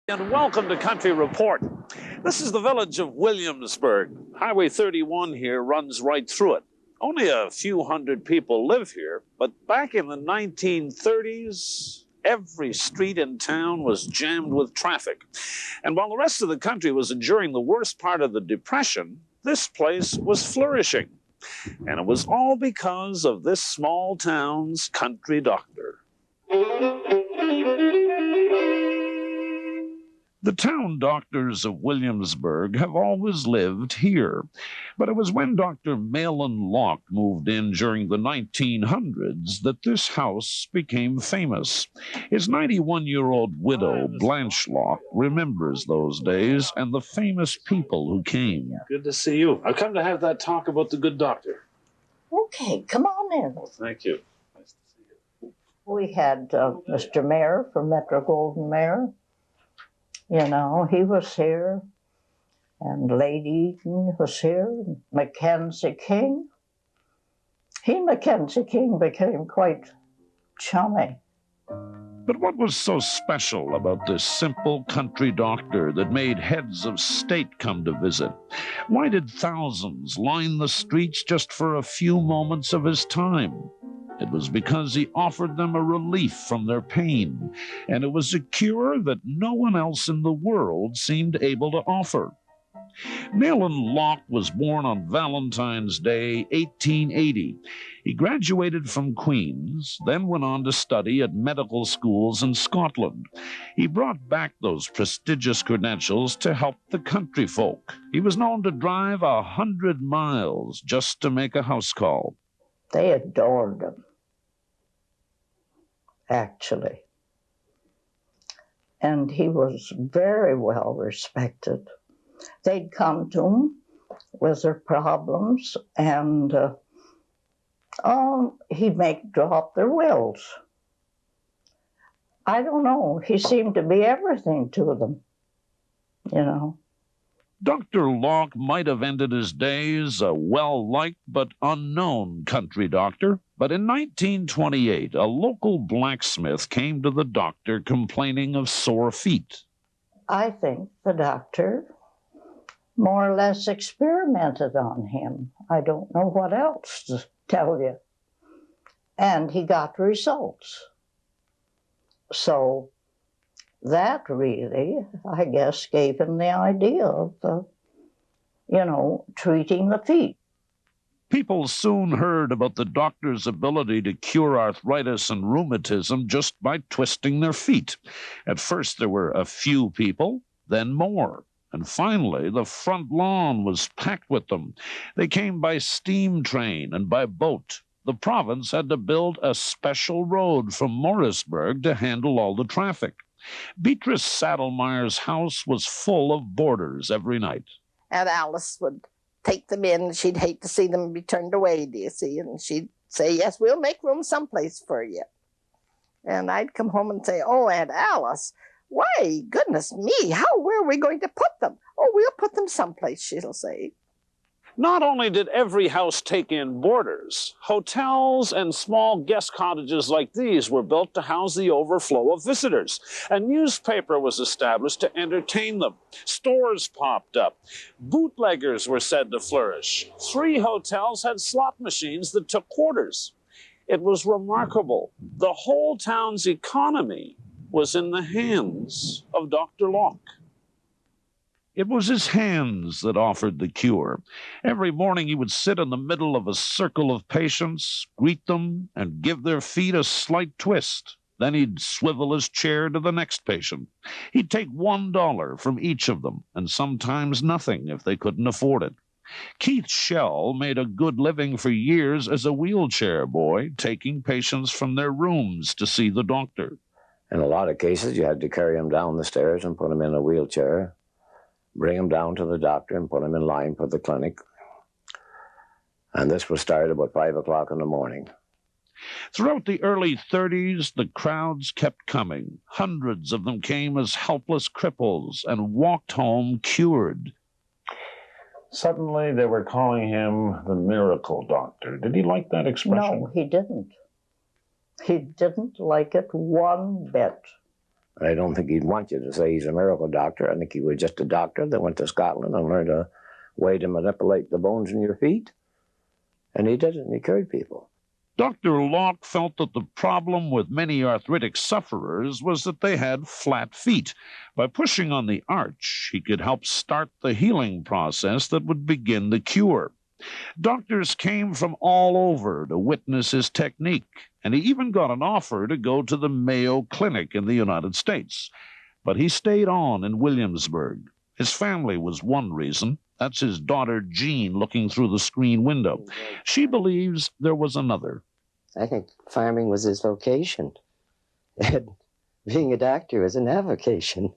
And welcome to Country Report. This is the village of Williamsburg. Highway 31 here runs right through it. Only a few hundred people live here, but back in the 1930s, every street in town was jammed with traffic. And while the rest of the country was enduring the worst part of the Depression, this place was flourishing. And it was all because of this small town's country doctor. The town doctors of Williamsburg have always lived here, but it was when Dr. Maholn Locke moved in during the 1900s that this house became famous. His 91-year-old widow, Blanche Locke, remembers those days and the famous people who came. Good to see you. I've come to have that talk about the good doctor. Okay, come on in. Well, thank you. Nice to see you. We had Mr. Mayor from Metro Golden Mayor. You know, he was here, and Lady Eaton was here, Mackenzie King. He and Mackenzie King became quite chummy. But what was so special about this simple country doctor that made heads of state come to visit? Why did thousands line the streets just for a few moments of his time? It was because he offered them a relief from their pain, and it was a cure that no one else in the world seemed able to offer. Mahlon Locke was born on Valentine's Day, 1880. He graduated from Queen's, then went on to study at medical schools in Scotland. He brought back those prestigious credentials to help the country folk. He was known to drive 100 miles just to make a house call. They adored him, actually. And he was very well respected. They'd come to him with their problems, and he'd drop their wills. I don't know, he seemed to be everything to them, you know. Dr. Locke might have ended his days a well-liked but unknown country doctor, but in 1928, a local blacksmith came to the doctor complaining of sore feet. I think the doctor more or less experimented on him. I don't know what else to tell you. And he got results. So that really, I guess, gave him the idea of, treating the feet. People soon heard about the doctor's ability to cure arthritis and rheumatism just by twisting their feet. At first there were a few people, then more. And finally, the front lawn was packed with them. They came by steam train and by boat. The province had to build a special road from Morrisburg to handle all the traffic. Beatrice Saddlemire's house was full of boarders every night. And Alice would take them in. She'd hate to see them be turned away, do you see? And she'd say, yes, we'll make room someplace for you. And I'd come home and say, oh, Aunt Alice, why, goodness me, where are we going to put them? Oh, we'll put them someplace, she'll say. Not only did every house take in boarders, hotels and small guest cottages like these were built to house the overflow of visitors. A newspaper was established to entertain them. Stores popped up. Bootleggers were said to flourish. 3 hotels had slot machines that took quarters. It was remarkable. The whole town's economy was in the hands of Dr. Locke. It was his hands that offered the cure. Every morning he would sit in the middle of a circle of patients, greet them, and give their feet a slight twist. Then he'd swivel his chair to the next patient. He'd take $1 from each of them, and sometimes nothing if they couldn't afford it. Keith Schell made a good living for years as a wheelchair boy, taking patients from their rooms to see the doctor. In a lot of cases, you had to carry them down the stairs and put them in a wheelchair, bring them down to the doctor and put them in line for the clinic. And this was started about 5 o'clock in the morning. Throughout the early 30s, the crowds kept coming. Hundreds of them came as helpless cripples and walked home cured. Suddenly they were calling him the miracle doctor. Did he like that expression? No, he didn't. He didn't like it one bit. And I don't think he'd want you to say he's a miracle doctor. I think he was just a doctor that went to Scotland and learned a way to manipulate the bones in your feet. And he did it, and he cured people. Dr. Locke felt that the problem with many arthritic sufferers was that they had flat feet. By pushing on the arch, he could help start the healing process that would begin the cure. Doctors came from all over to witness his technique, and he even got an offer to go to the Mayo Clinic in the United States. But he stayed on in Williamsburg. His family was one reason. That's his daughter, Jean, looking through the screen window. She believes there was another. I think farming was his vocation. And being a doctor was an avocation.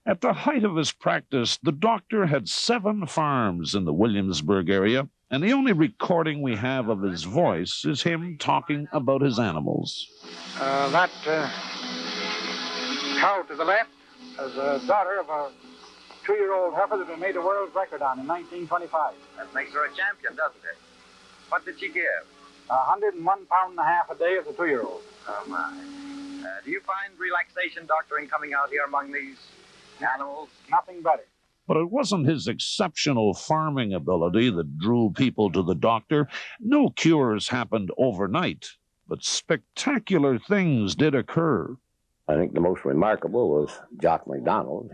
At the height of his practice, the doctor had 7 farms in the Williamsburg area, and the only recording we have of his voice is him talking about his animals. That cow to the left is a daughter of a 2-year-old heifer that we made a world record on in 1925. That makes her a champion, doesn't it? What did she give? 101 pound and a half a day as a 2-year-old. Oh, my. Do you find relaxation, Doctor, in coming out here among these animals? Nothing better. But it wasn't his exceptional farming ability that drew people to the doctor. No cures happened overnight, but spectacular things did occur. I think the most remarkable was Jock MacDonald.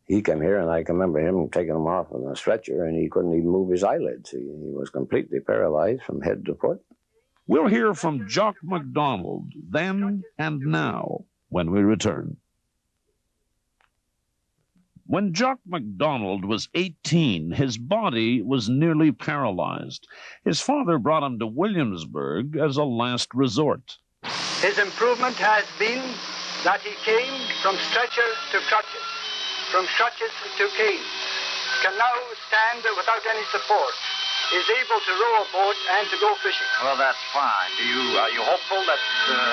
He came here, and I can remember him taking him off on a stretcher, and he couldn't even move his eyelids. He was completely paralyzed from head to foot. We'll hear from Jock MacDonald then and now when we return. When Jock MacDonald was 18, his body was nearly paralyzed. His father brought him to Williamsburg as a last resort. His improvement has been that he came from stretchers to crutches, from crutches to canes, can now stand without any support, is able to row a boat and to go fishing. Well, that's fine. Are you hopeful that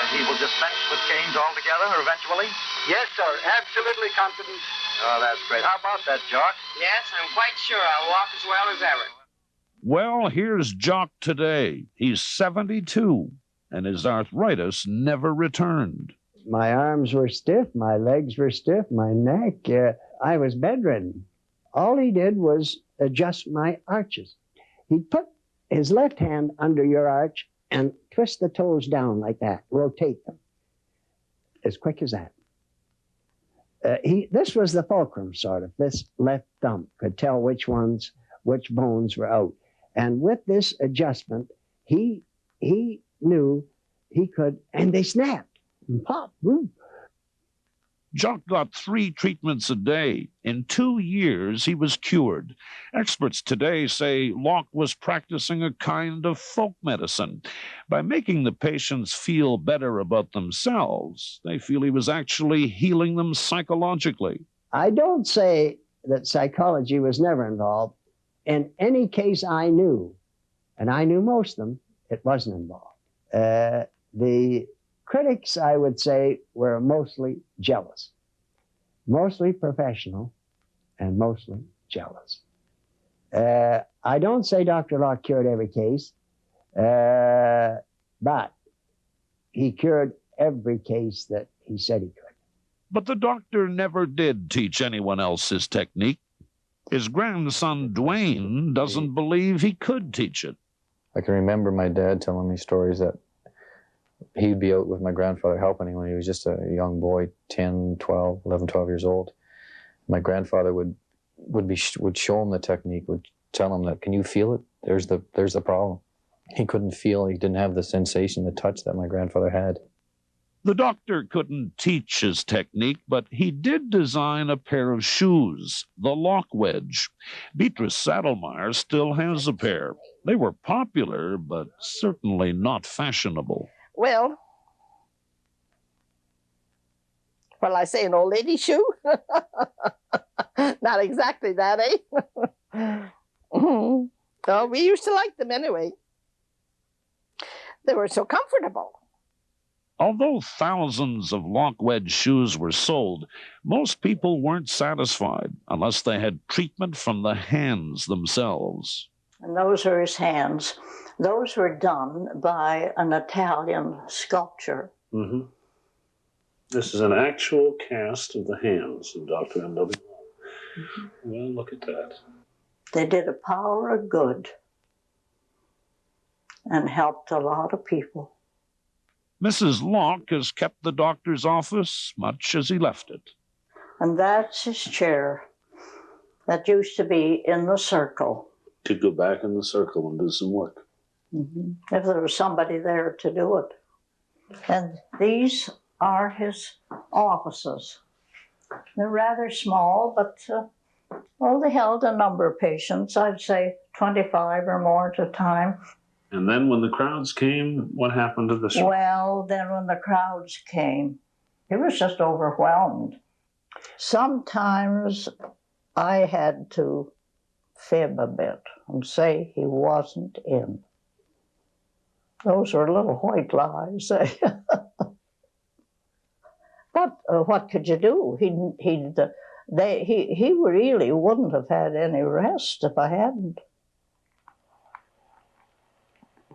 he will dispense with canes altogether eventually? Yes, sir. Absolutely confident. Oh, that's great. How about that, Jock? Yes, I'm quite sure I'll walk as well as ever. Well, here's Jock today. He's 72, and his arthritis never returned. My arms were stiff, my legs were stiff, my neck, I was bedridden. All he did was adjust my arches. He'd put his left hand under your arch and twist the toes down like that, rotate them, as quick as that. This was the fulcrum, sort of. This left thumb could tell which bones were out. And with this adjustment, he knew he could, and they snapped. Pop, boom. Jock got 3 treatments a day. In 2 years, he was cured. Experts today say Locke was practicing a kind of folk medicine. By making the patients feel better about themselves, they feel he was actually healing them psychologically. I don't say that psychology was never involved. In any case I knew, and I knew most of them, it wasn't involved. The critics, I would say, were mostly jealous, mostly professional, and mostly jealous. I don't say Dr. Locke cured every case, but he cured every case that he said he could. But the doctor never did teach anyone else his technique. His grandson, Dwayne, doesn't believe he could teach it. I can remember my dad telling me stories that he'd be out with my grandfather helping him when he was just a young boy, 11, 12 years old. My grandfather would show him the technique, would tell him that, can you feel it? There's the problem. He couldn't feel, he didn't have the sensation, the touch that my grandfather had. The doctor couldn't teach his technique, but he did design a pair of shoes, the Locke wedge. Beatrice Saddlemire still has a pair. They were popular, but certainly not fashionable. Well, I say an old lady shoe? Not exactly that, eh? Oh, we used to like them anyway. They were so comfortable. Although thousands of Locke wedge shoes were sold, most people weren't satisfied unless they had treatment from the hands themselves. And those are his hands. Those were done by an Italian sculptor. Mm-hmm. This is an actual cast of the hands of Dr. M.W. Locke. Well, look at that. They did a power of good and helped a lot of people. Mrs. Locke has kept the doctor's office much as he left it. And that's his chair that used to be in the circle. Could go back in the circle and do some work. If there was somebody there to do it. And these are his offices. They're rather small, but well, they held a number of patients. I'd say 25 or more at a time. And then when the crowds came, what happened to this? Well, then when the crowds came, he was just overwhelmed. Sometimes I had to fib a bit and say he wasn't in. Those were little white lies. But what could you do? He really wouldn't have had any rest if I hadn't.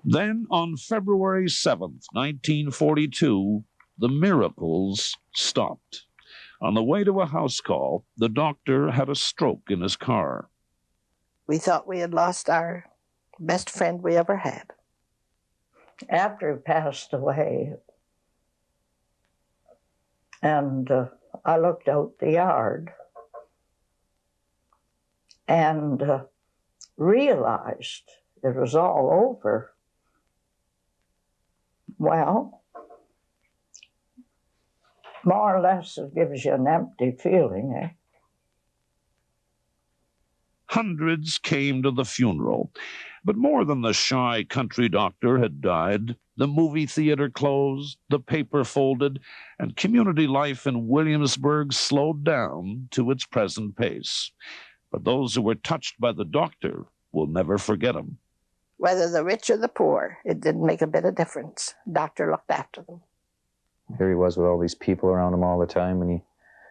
Then on February 7th, 1942, the miracles stopped. On the way to a house call, the doctor had a stroke in his car. We thought we had lost our best friend we ever had. After he passed away, and I looked out the yard and realized it was all over. Well, more or less it gives you an empty feeling, eh? Hundreds came to the funeral, but more than the shy country doctor had died. The movie theater closed, the paper folded, and community life in Williamsburg slowed down to its present pace. But those who were touched by the doctor will never forget him. Whether the rich or the poor, it didn't make a bit of difference. Doctor looked after them. Here he was with all these people around him all the time, and he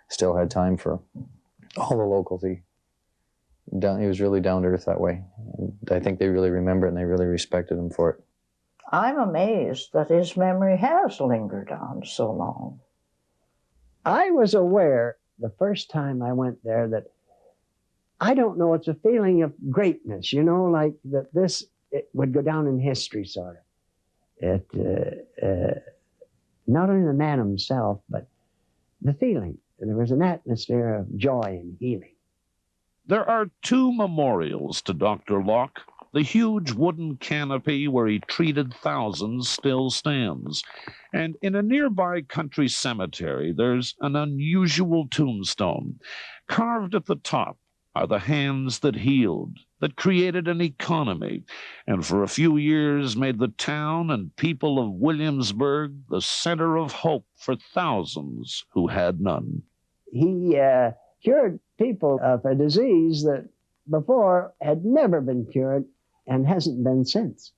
still had time for all the locality. He was really down to earth that way. And I think they really remember it, and they really respected him for it. I'm amazed that his memory has lingered on so long. I was aware the first time I went there that, I don't know, it's a feeling of greatness, you know, like that it would go down in history, sort of. Not only the man himself, but the feeling. There was an atmosphere of joy and healing. There are two memorials to Dr. Locke. The huge wooden canopy where he treated thousands still stands. And in a nearby country cemetery, there's an unusual tombstone. Carved at the top are the hands that healed, that created an economy, and for a few years made the town and people of Williamsburg the center of hope for thousands who had none. He cured people of a disease that before had never been cured and hasn't been since.